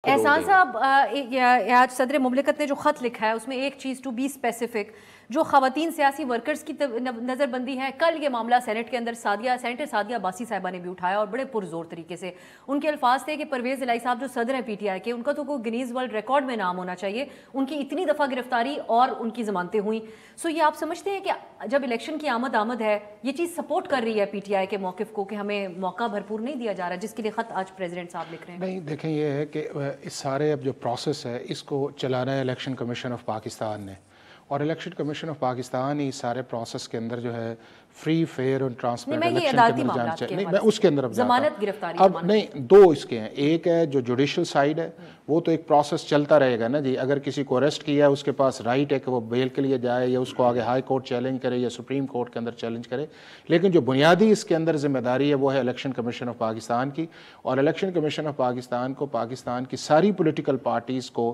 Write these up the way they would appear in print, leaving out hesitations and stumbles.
एहसान साहब, आज सदर मुमलिकत ने जो ख़त लिखा है उसमें एक चीज़ टू बी स्पेसिफिक, जो ख़वातीन सियासी वर्कर्स की नज़रबंदी है। कल ये मामला सेनेट के अंदर सेनेटर सादिया अब्बासी साहिबा ने भी उठाया और बड़े पुरजोर तरीके से उनके अल्फाज थे कि परवेज़ इलाही साहब जो सदर हैं PTI के, उनका तो कोई गिनीज़ वर्ल्ड रिकॉर्ड में नाम होना चाहिए, उनकी इतनी दफ़ा गिरफ्तारी और उनकी ज़मानतें हुई। सो ये आप समझते हैं कि जब इलेक्शन की आमद है ये चीज़ सपोर्ट कर रही है PTI के मौक़िफ़ को कि हमें मौका भरपूर नहीं दिया जा रहा, जिसके लिए ख़त आज प्रेसिडेंट साहब लिख रहे हैं? नहीं, देखें, ये है कि इस सारे अब जो प्रोसेस है इसको चलाना है इलेक्शन कमीशन ऑफ पाकिस्तान ने, और इलेक्शन कमीशन ऑफ पाकिस्तान ही सारे प्रोसेस के अंदर जो है फ्री फेयर और ट्रांसपेरेंट इलेक्शन के अंदर जाना चाहिए। नहीं, मैं उसके अंदर ज़मानत गिरफ्तारी अब नहीं, दो इसके हैं। एक है जो जुडिशल साइड है, वो तो एक प्रोसेस चलता रहेगा ना जी। अगर किसी को अरेस्ट किया है उसके पास राइट है कि वो बेल के लिए जाए या उसको आगे हाई कोर्ट चैलेंज करे या सुप्रीम कोर्ट के अंदर चैलेंज करे। लेकिन जो बुनियादी इसके अंदर जिम्मेदारी है वो है इलेक्शन कमीशन ऑफ पाकिस्तान की, और इलेक्शन कमीशन ऑफ पाकिस्तान को पाकिस्तान की सारी पोलिटिकल पार्टीज़ को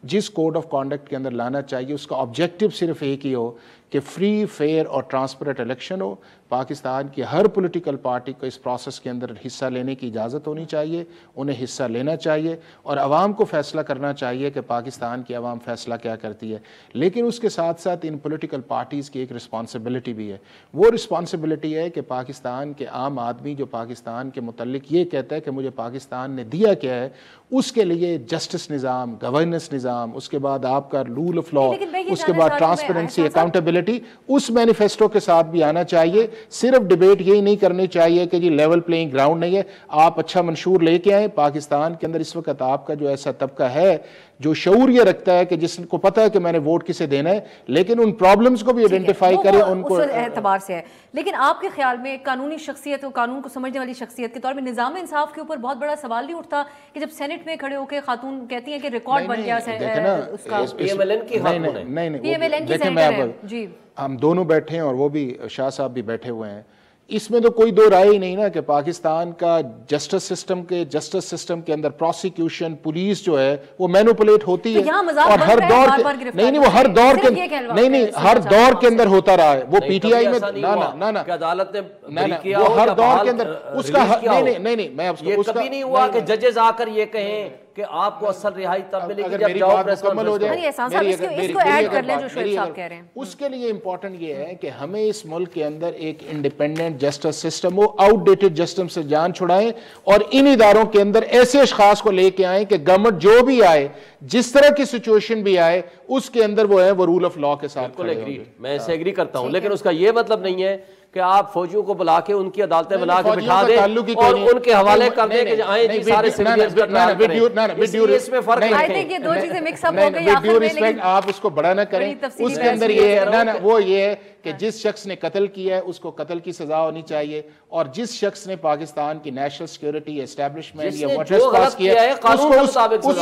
जिस कोड ऑफ कॉन्डक्ट के अंदर लाना चाहिए उसका ऑब्जेक्टिव सिर्फ एक ही हो कि फ्री फेयर और ट्रांसपेरेंट इलेक्शन हो। पाकिस्तान की हर पॉलिटिकल पार्टी को इस प्रोसेस के अंदर हिस्सा लेने की इजाज़त होनी चाहिए, उन्हें हिस्सा लेना चाहिए और आवाम को फैसला करना चाहिए कि पाकिस्तान की आवाम फैसला क्या करती है। लेकिन उसके साथ साथ इन पॉलिटिकल पार्टीज़ की एक रिस्पॉन्सिबिलिटी भी है। वो रिस्पॉन्सिबिलिटी है कि पाकिस्तान के आम आदमी जो पाकिस्तान के मुतल्लिक ये कहता है कि मुझे पाकिस्तान ने दिया क्या है, उसके लिए जस्टिस निज़ाम, गवर्नेंस निज़ाम, उसके बाद आपका रूल ऑफ लॉ, उसके बाद ट्रांसपेरेंसी, अकाउंटेबिलिटी, उस मैनिफेस्टो के साथ भी आना चाहिए। सिर्फ डिबेट यही नहीं करनी चाहिए कि जी लेवल प्लेइंग ग्राउंड नहीं है। आप अच्छा मंशूर लेके आए। पाकिस्तान के अंदर इस वक्त आपका जो ऐसा तबका है जो शऊर ये रखता है कि जिसको पता है कि मैंने वोट किसे देना है, लेकिन उन प्रॉब्लम्स को भी आइडेंटिफाई करें, उनको एतबार से है। लेकिन आपके ख्याल में कानूनी शख्सियत और कानून को समझने वाली शख्सियत के तौर में निज़ाम इंसाफ के ऊपर बहुत बड़ा सवाल नहीं उठता कि जब सेनेट में खड़े होकर खातून कहती हैं कि रिकॉर्ड बन गया उसका जी, हम दोनों बैठे हैं और वो भी शाह साहब भी बैठे हुए हैं। इसमें तो कोई दो राय ही नहीं ना कि पाकिस्तान का जस्टिस सिस्टम के अंदर प्रोसिक्यूशन, पुलिस जो है वो मैनिपुलेट होती है और हर दौर के नहीं, वो हर दौर के हर दौर के अंदर होता रहा है। वो PTI में ना अदालत ने वो हर दौर के अंदर उसका नहीं, मैं ये कभी नहीं हुआ कि जजेस आकर ये कहें कि आपको असल रिहाई तब मिलेगी जब जाओ प्रेस मुकम्मल हो जाए। इसको ऐड कर लें जो शोएब साहब कह रहे हैं। उसके लिए इंपॉर्टेंट ये है कि हमें इस मुल्क के अंदर एक इंडिपेंडेंट जस्टिस सिस्टम हो, आउटडेटेड जस्टिस से जान छुड़ाएं और इन इदारों के अंदर ऐसे अशखास को लेके आए कि गवर्नमेंट जो भी आए, जिस तरह की सिचुएशन भी आए, उसके अंदर वो है वो रूल ऑफ लॉ के साथ। मैं इससे एग्री करता हूं, लेकिन उसका ये मतलब नहीं है कि आप फौजियों को बुला के उनकी अदालतें बना के बिठा दें और उनके हवाले कर दें कि आए जी सारे सिविलियंस का ट्रायल करें। इसमें फर्क है। आई थिंक ये दो चीजें मिक्स अप हो गई आखिर में, लेकिन आप उसको बड़ा ना करें। उसके अंदर ये है वो ये है कि जिस शख्स ने कत्ल किया है उसको कत्ल की सजा होनी चाहिए, और जिस शख्स ने पाकिस्तान की नेशनल सिक्योरिटी एस्टैब्लिशमेंट या व्हाट पास किया है उस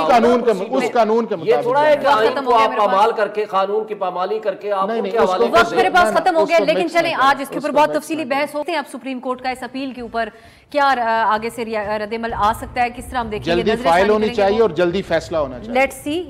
कानून के मुताबिक। ये थोड़ा है कि आईन को आप पामाल करके, कानून की पामाली करके आप उनके हवाले। वक्त मेरे पास खत्म हो गया, लेकिन चलें आज इसके ऊपर बहुत तफसीली बहस होते हैं। अब सुप्रीम कोर्ट का इस अपील के ऊपर क्या आगे से रद्दअमल आ सकता है, किस तरह हम देखेंगे? जल्दी फाइल होनी चाहिए और जल्दी फैसला होना चाहिए। Let's see.